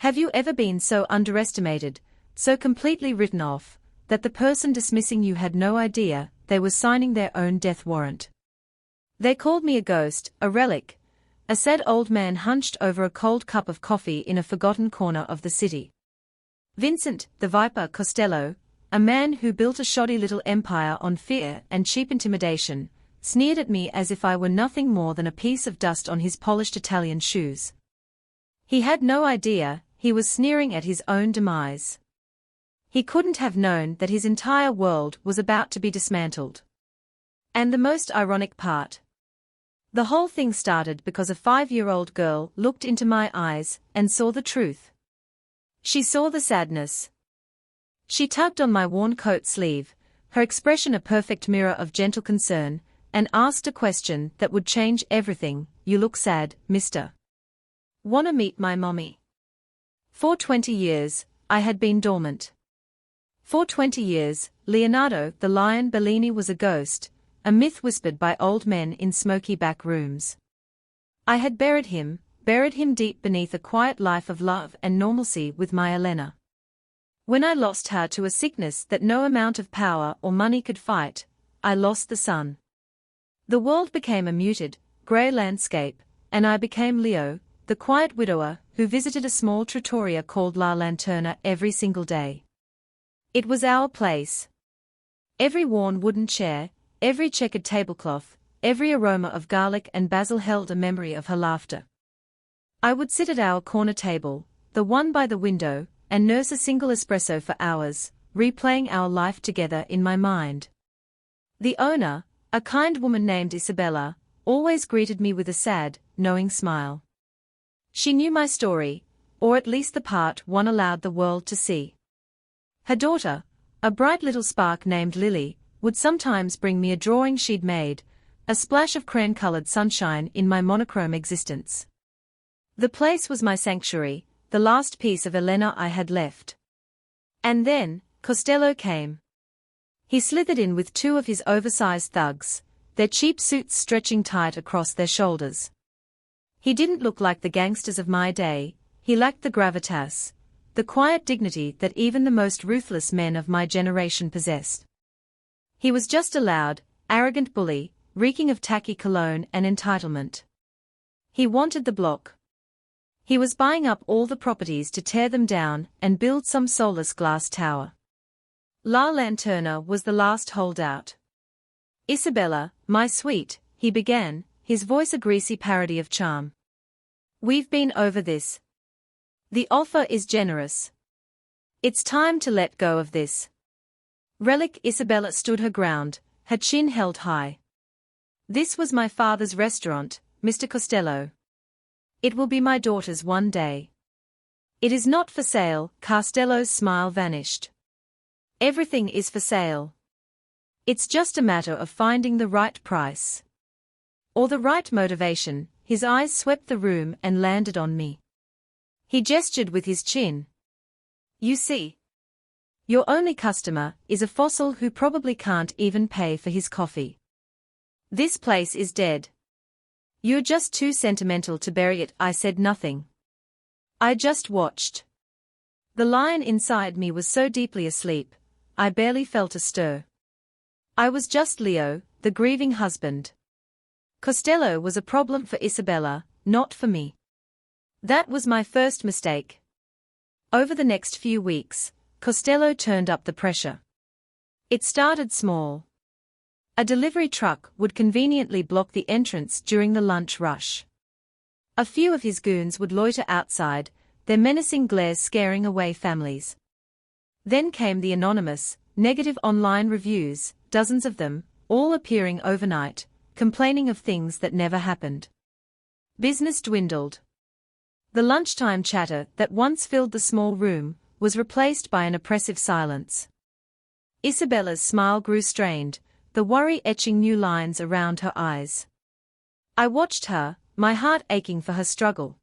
Have you ever been so underestimated, so completely written off, that the person dismissing you had no idea they were signing their own death warrant? They called me a ghost, a relic, a sad old man hunched over a cold cup of coffee in a forgotten corner of the city. Vincent, the Viper Costello, a man who built a shoddy little empire on fear and cheap intimidation, sneered at me as if I were nothing more than a piece of dust on his polished Italian shoes. He had no idea he was sneering at his own demise. He couldn't have known that his entire world was about to be dismantled. And the most ironic part. The whole thing started because a 5-year-old girl looked into my eyes and saw the truth. She saw the sadness. She tugged on my worn coat sleeve, her expression a perfect mirror of gentle concern, and asked a question that would change everything. "You look sad, mister. Wanna meet my mommy?" For 20 years, I had been dormant. For 20 years, Leonardo the Lion Bellini was a ghost, a myth whispered by old men in smoky back rooms. I had buried him deep beneath a quiet life of love and normalcy with my Elena. When I lost her to a sickness that no amount of power or money could fight, I lost the sun. The world became a muted, grey landscape, and I became Leo, the quiet widower who visited a small trattoria called La Lanterna every single day. It was our place. Every worn wooden chair, every checkered tablecloth, every aroma of garlic and basil held a memory of her laughter. I would sit at our corner table, the one by the window, and nurse a single espresso for hours, replaying our life together in my mind. The owner, a kind woman named Isabella, always greeted me with a sad, knowing smile. She knew my story, or at least the part one allowed the world to see. Her daughter, a bright little spark named Lily, would sometimes bring me a drawing she'd made, a splash of crayon-colored sunshine in my monochrome existence. The place was my sanctuary, the last piece of Elena I had left. And then, Costello came. He slithered in with 2 of his oversized thugs, their cheap suits stretching tight across their shoulders. He didn't look like the gangsters of my day, he lacked the gravitas, the quiet dignity that even the most ruthless men of my generation possessed. He was just a loud, arrogant bully, reeking of tacky cologne and entitlement. He wanted the block. He was buying up all the properties to tear them down and build some soulless glass tower. La Lanterna was the last holdout. "Isabella, my sweet," he began, his voice a greasy parody of charm. "We've been over this. The offer is generous. It's time to let go of this." Relic Isabella stood her ground, her chin held high. "This was my father's restaurant, Mr. Costello. It will be my daughter's one day. It is not for sale." Costello's smile vanished. "Everything is for sale. It's just a matter of finding the right price. Or the right motivation." His eyes swept the room and landed on me. He gestured with his chin. "You see, your only customer is a fossil who probably can't even pay for his coffee. This place is dead. You're just too sentimental to bury it." I said nothing. I just watched. The lion inside me was so deeply asleep, I barely felt a stir. I was just Leo, the grieving husband. Costello was a problem for Isabella, not for me. That was my first mistake. Over the next few weeks, Costello turned up the pressure. It started small. A delivery truck would conveniently block the entrance during the lunch rush. A few of his goons would loiter outside, their menacing glares scaring away families. Then came the anonymous, negative online reviews, dozens of them, all appearing overnight, complaining of things that never happened. Business dwindled. The lunchtime chatter that once filled the small room was replaced by an oppressive silence. Isabella's smile grew strained, the worry etching new lines around her eyes. I watched her, my heart aching for her struggle.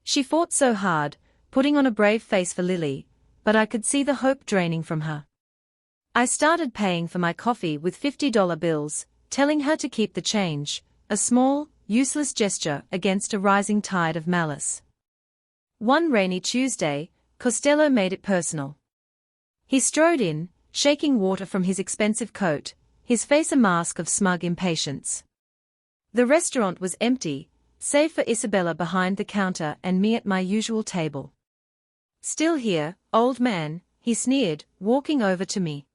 She fought so hard, putting on a brave face for Lily, but I could see the hope draining from her. I started paying for my coffee with $50 bills, telling her to keep the change, a small, useless gesture against a rising tide of malice. One rainy Tuesday, Costello made it personal. He strode in, shaking water from his expensive coat, his face a mask of smug impatience. The restaurant was empty, save for Isabella behind the counter and me at my usual table. "Still here, old man," he sneered, walking over to me.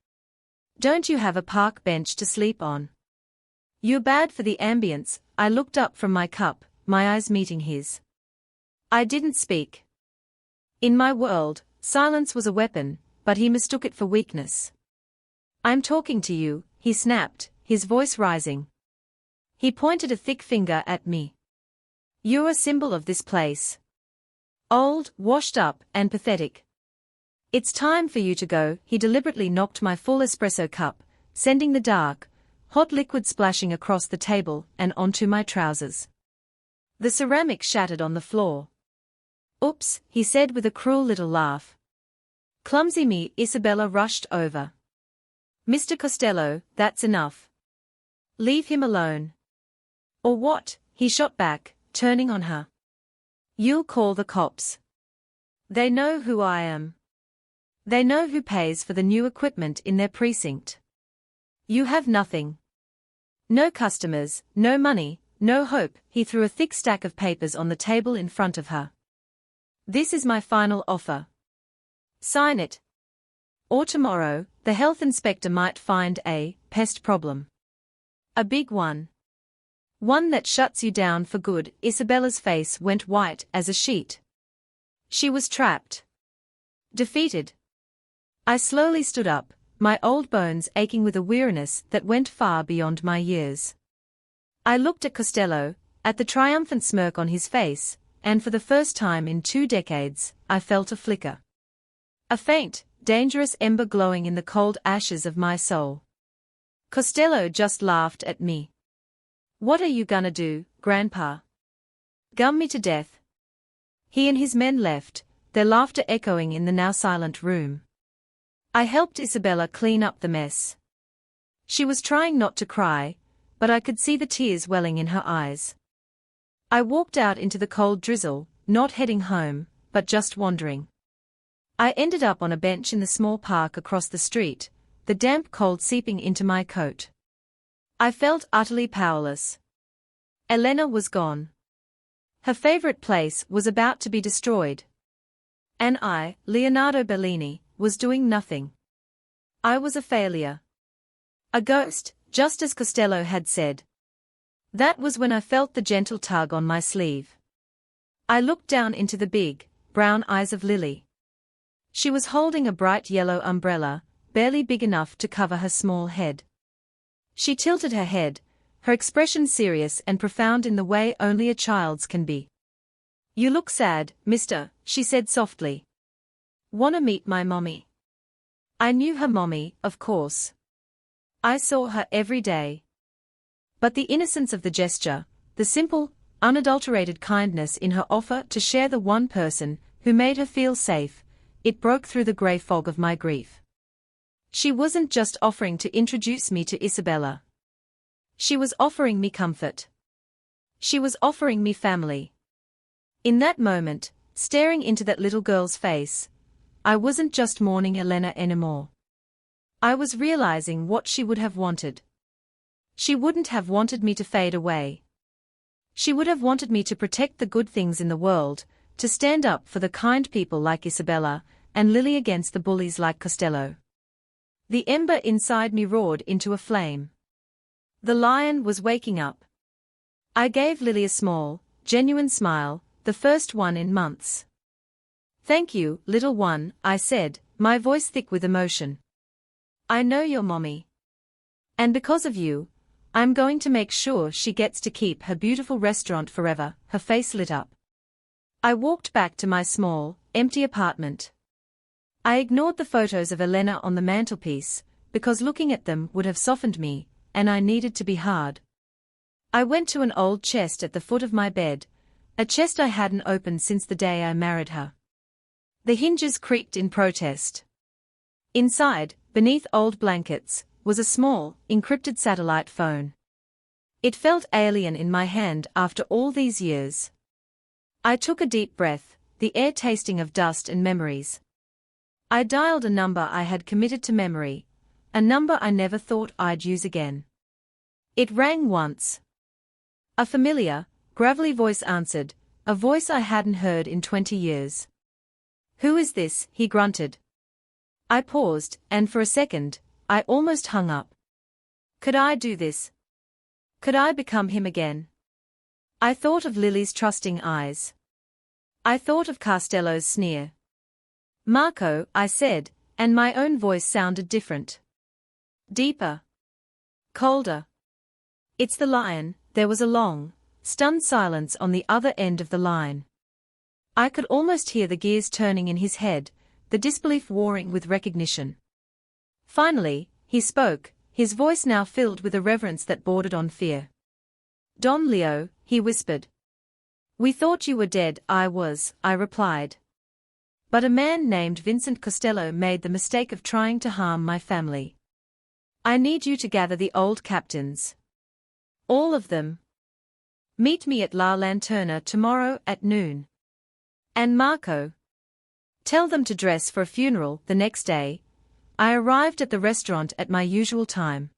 "Don't you have a park bench to sleep on?" "You're bad for the ambience." I looked up from my cup, my eyes meeting his. I didn't speak. In my world, silence was a weapon, but he mistook it for weakness. "I'm talking to you," he snapped, his voice rising. He pointed a thick finger at me. "You're a symbol of this place. Old, washed up, and pathetic. It's time for you to go." He deliberately knocked my full espresso cup, sending the dark, hot liquid splashing across the table and onto my trousers. The ceramic shattered on the floor. "Oops," he said with a cruel little laugh. Clumsy me. Isabella rushed over. "Mr. Costello, that's enough. Leave him alone." "Or what?" he shot back, turning on her. "You'll call the cops. They know who I am. They know who pays for the new equipment in their precinct. You have nothing. No customers, no money, no hope." He threw a thick stack of papers on the table in front of her. "This is my final offer. Sign it. Or tomorrow, the health inspector might find a pest problem. A big one. One that shuts you down for good." Isabella's face went white as a sheet. She was trapped. Defeated. I slowly stood up, my old bones aching with a weariness that went far beyond my years. I looked at Costello, at the triumphant smirk on his face, and for the first time in 2 decades, I felt a flicker. A faint, dangerous ember glowing in the cold ashes of my soul. Costello just laughed at me. "What are you gonna do, Grandpa? Gum me to death?" He and his men left, their laughter echoing in the now silent room. I helped Isabella clean up the mess. She was trying not to cry, but I could see the tears welling in her eyes. I walked out into the cold drizzle, not heading home, but just wandering. I ended up on a bench in the small park across the street, the damp cold seeping into my coat. I felt utterly powerless. Elena was gone. Her favorite place was about to be destroyed. And I, Leonardo Bellini, was doing nothing. I was a failure. A ghost, just as Costello had said. That was when I felt the gentle tug on my sleeve. I looked down into the big, brown eyes of Lily. She was holding a bright yellow umbrella, barely big enough to cover her small head. She tilted her head, her expression serious and profound in the way only a child's can be. "You look sad, mister," she said softly. "Wanna meet my mommy?" I knew her mommy, of course. I saw her every day. But the innocence of the gesture, the simple, unadulterated kindness in her offer to share the one person who made her feel safe, it broke through the grey fog of my grief. She wasn't just offering to introduce me to Isabella. She was offering me comfort. She was offering me family. In that moment, staring into that little girl's face, I wasn't just mourning Elena anymore. I was realizing what she would have wanted. She wouldn't have wanted me to fade away. She would have wanted me to protect the good things in the world, to stand up for the kind people like Isabella, and Lily against the bullies like Costello. The ember inside me roared into a flame. The lion was waking up. I gave Lily a small, genuine smile, the first one in months. "Thank you, little one," I said, my voice thick with emotion. "I know your mommy. And because of you, I'm going to make sure she gets to keep her beautiful restaurant forever." Her face lit up. I walked back to my small, empty apartment. I ignored the photos of Elena on the mantelpiece, because looking at them would have softened me, and I needed to be hard. I went to an old chest at the foot of my bed, a chest I hadn't opened since the day I married her. The hinges creaked in protest. Inside, beneath old blankets, was a small, encrypted satellite phone. It felt alien in my hand after all these years. I took a deep breath, the air tasting of dust and memories. I dialed a number I had committed to memory, a number I never thought I'd use again. It rang once. A familiar, gravelly voice answered, a voice I hadn't heard in 20 years. "Who is this?" he grunted. I paused, and for a second, I almost hung up. Could I do this? Could I become him again? I thought of Lily's trusting eyes. I thought of Costello's sneer. "Marco," I said, and my own voice sounded different. Deeper. Colder. "It's the lion." There was a long, stunned silence on the other end of the line. I could almost hear the gears turning in his head, the disbelief warring with recognition. Finally, he spoke, his voice now filled with a reverence that bordered on fear. "Don Leo," he whispered. "We thought you were dead." I replied. "But a man named Vincent Costello made the mistake of trying to harm my family. I need you to gather the old captains. All of them. Meet me at La Lanterna tomorrow at noon. And Marco. Tell them to dress for a funeral the next day." I arrived at the restaurant at my usual time.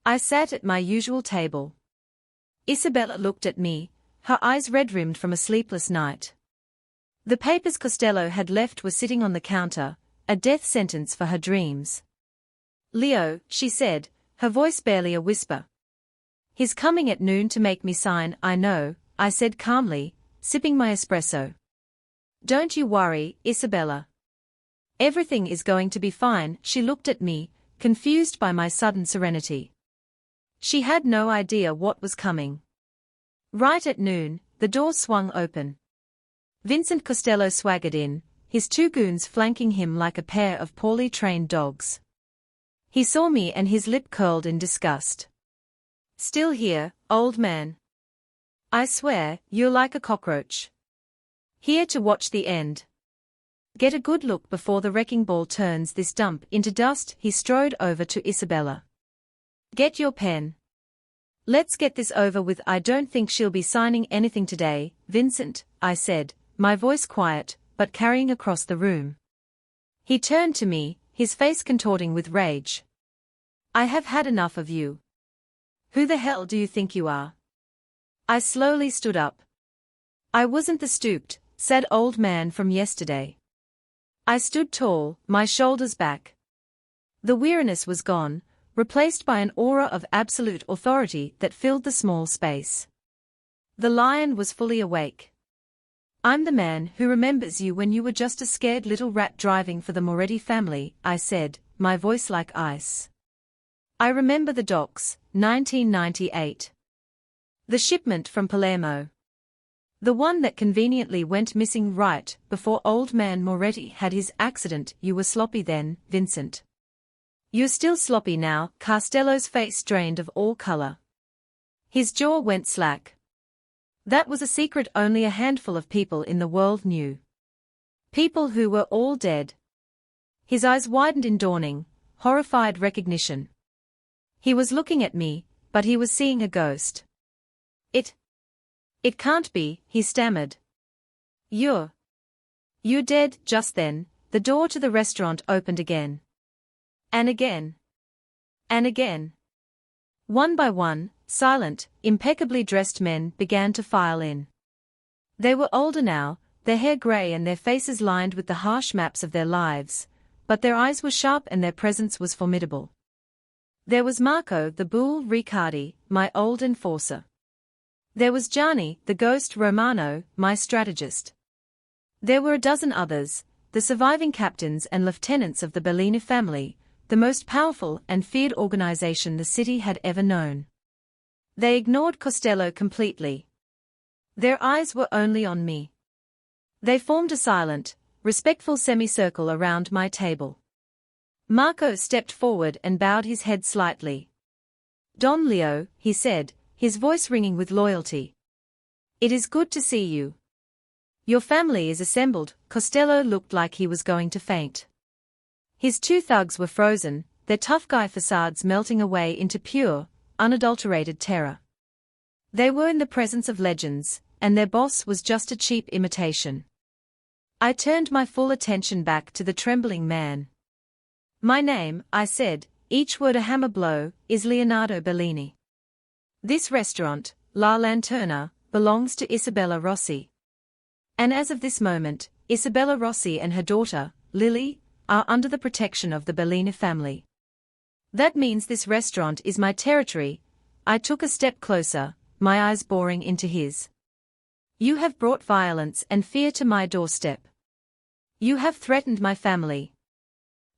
I sat at my usual table. Isabella looked at me, her eyes red-rimmed from a sleepless night. The papers Costello had left were sitting on the counter, a death sentence for her dreams. "Leo," she said, her voice barely a whisper. "He's coming at noon to make me sign." "I know," I said calmly, sipping my espresso. "Don't you worry, Isabella. Everything is going to be fine." She looked at me, confused by my sudden serenity. She had no idea what was coming. Right at noon, the door swung open. Vincent Costello swaggered in, his two goons flanking him like a pair of poorly trained dogs. He saw me and his lip curled in disgust. "Still here, old man? I swear, you're like a cockroach. Here to watch the end. Get a good look before the wrecking ball turns this dump into dust." He strode over to Isabella. "Get your pen. Let's get this over with." "I don't think she'll be signing anything today, Vincent," I said, my voice quiet, but carrying across the room. He turned to me, his face contorting with rage. "I have had enough of you. Who the hell do you think you are?" I slowly stood up. I wasn't the stooped, sad old man from yesterday. I stood tall, my shoulders back. The weariness was gone, replaced by an aura of absolute authority that filled the small space. The lion was fully awake. "I'm the man who remembers you when you were just a scared little rat driving for the Moretti family," I said, my voice like ice. "I remember the docks, 1998. The shipment from Palermo. The one that conveniently went missing right before old man Moretti had his accident." "You were sloppy then, Vincent. You're still sloppy now." Costello's face drained of all color. His jaw went slack. That was a secret only a handful of people in the world knew. People who were all dead. His eyes widened in dawning, horrified recognition. He was looking at me, but he was seeing a ghost. It can't be," he stammered. You're dead." Just then, the door to the restaurant opened again. And again. And again. One by one, silent, impeccably dressed men began to file in. They were older now, their hair gray and their faces lined with the harsh maps of their lives, but their eyes were sharp and their presence was formidable. There was Marco the Bull Riccardi, my old enforcer. There was Gianni, the ghost Romano, my strategist. There were a dozen others, the surviving captains and lieutenants of the Bellini family, the most powerful and feared organization the city had ever known. They ignored Costello completely. Their eyes were only on me. They formed a silent, respectful semicircle around my table. Marco stepped forward and bowed his head slightly. "Don Leo," he said, his voice ringing with loyalty. "It is good to see you. Your family is assembled." Costello looked like he was going to faint. His two thugs were frozen, their tough guy facades melting away into pure, unadulterated terror. They were in the presence of legends, and their boss was just a cheap imitation. I turned my full attention back to the trembling man. My name, I said, each word a hammer blow, is Leonardo Bellini. This restaurant, La Lanterna, belongs to Isabella Rossi. And as of this moment, Isabella Rossi and her daughter, Lily, are under the protection of the Bellini family. That means this restaurant is my territory. I took a step closer, my eyes boring into his. You have brought violence and fear to my doorstep. You have threatened my family.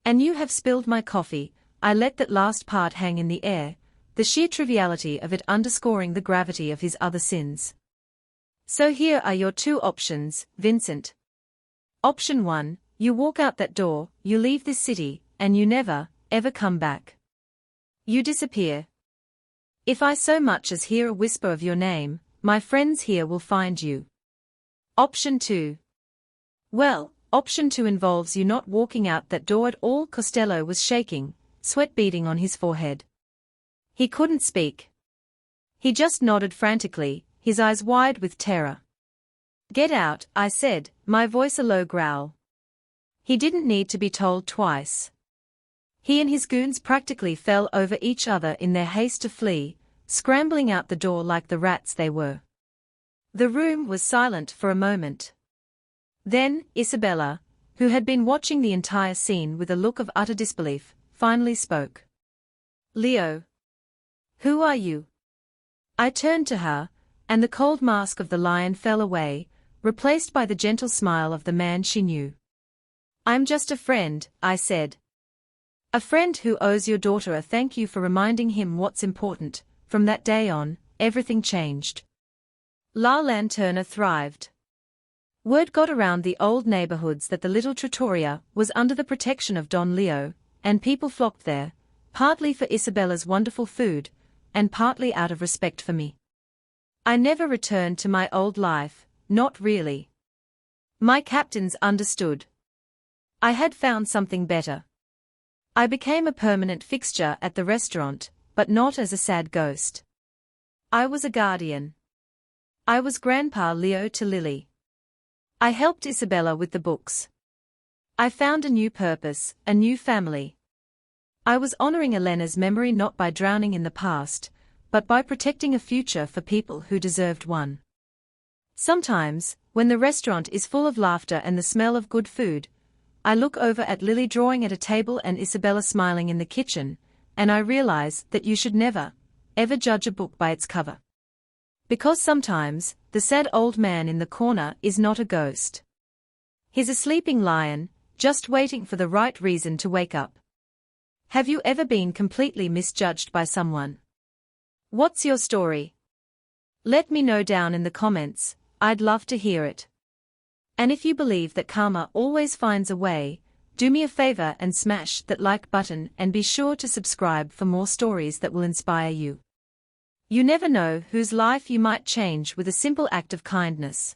And you have spilled my coffee. I let that last part hang in the air, the sheer triviality of it underscoring the gravity of his other sins. So here are your two options, Vincent. Option 1, you walk out that door, you leave this city, and you never, ever come back. You disappear. If I so much as hear a whisper of your name, my friends here will find you. Option 2. Well, option 2 involves you not walking out that door at all. Costello was shaking, sweat beading on his forehead. He couldn't speak. He just nodded frantically, his eyes wide with terror. Get out, I said, my voice a low growl. He didn't need to be told twice. He and his goons practically fell over each other in their haste to flee, scrambling out the door like the rats they were. The room was silent for a moment. Then, Isabella, who had been watching the entire scene with a look of utter disbelief, finally spoke. Leo. Who are you? I turned to her, and the cold mask of the lion fell away, replaced by the gentle smile of the man she knew. I'm just a friend, I said. A friend who owes your daughter a thank you for reminding him what's important. From that day on, everything changed. La Lanterna thrived. Word got around the old neighborhoods that the little trattoria was under the protection of Don Leo, and people flocked there, partly for Isabella's wonderful food, and partly out of respect for me. I never returned to my old life, not really. My captains understood. I had found something better. I became a permanent fixture at the restaurant, but not as a sad ghost. I was a guardian. I was Grandpa Leo to Lily. I helped Isabella with the books. I found a new purpose, a new family. I was honoring Elena's memory not by drowning in the past, but by protecting a future for people who deserved one. Sometimes, when the restaurant is full of laughter and the smell of good food, I look over at Lily drawing at a table and Isabella smiling in the kitchen, and I realize that you should never, ever judge a book by its cover. Because sometimes, the sad old man in the corner is not a ghost. He's a sleeping lion, just waiting for the right reason to wake up. Have you ever been completely misjudged by someone? What's your story? Let me know down in the comments, I'd love to hear it. And if you believe that karma always finds a way, do me a favor and smash that like button and be sure to subscribe for more stories that will inspire you. You never know whose life you might change with a simple act of kindness.